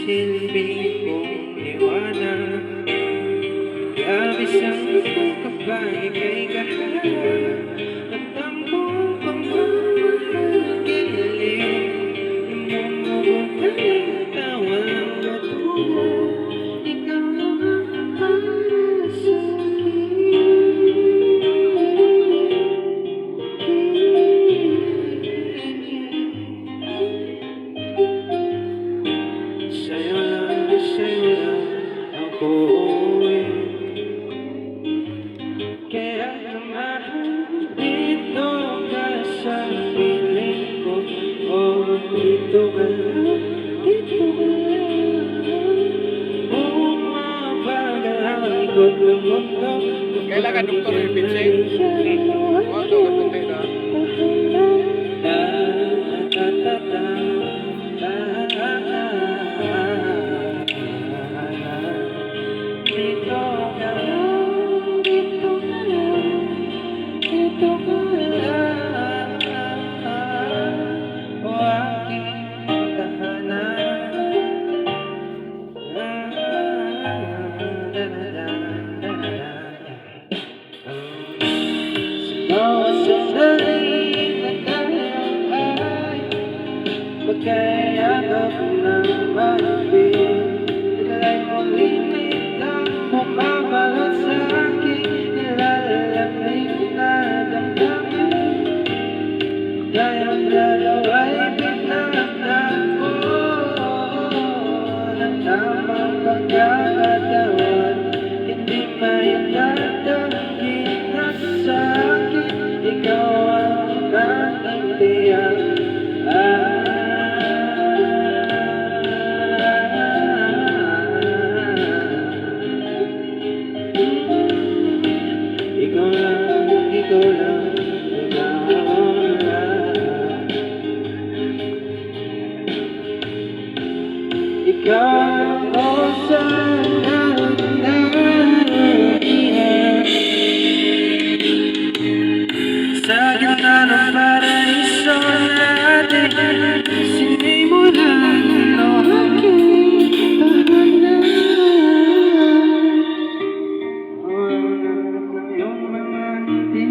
silbing kong liwanag. Labis ang pagkabay kay kaharap. Ramdam ko pagmamahal giliw. Imumubog ang tawa ng bato. Ikaw ang para sa'yo lang ako uuwi. Kaya naman dito ka sa piling ko. Oh, dito ka lang, dito ka lang. Bumabagal ang likod ng mundo. Kailangan doktor yung pinsay. Oo, doktor kuntay na. Dito ka lang, dito ka lang, dito ka lang. O aking tahanan. Bawat sandali na tayo ay magkayakap ng mahigpit. Bigay mong init ang bumabalot sa akin. Nilalamig na damdamin. Tayong dalawa'y pinagdaan ko ng tamang pagkakataon. Hindi maitatanggi na sa akin. Ikaw ang aking tiyak. Ikaw lang, ikaw lang, ikaw lang. Ikaw ang saan sa gitna ng paraiso natin. Sinimulan ang aking tahanan. Ang iyong mga ngiti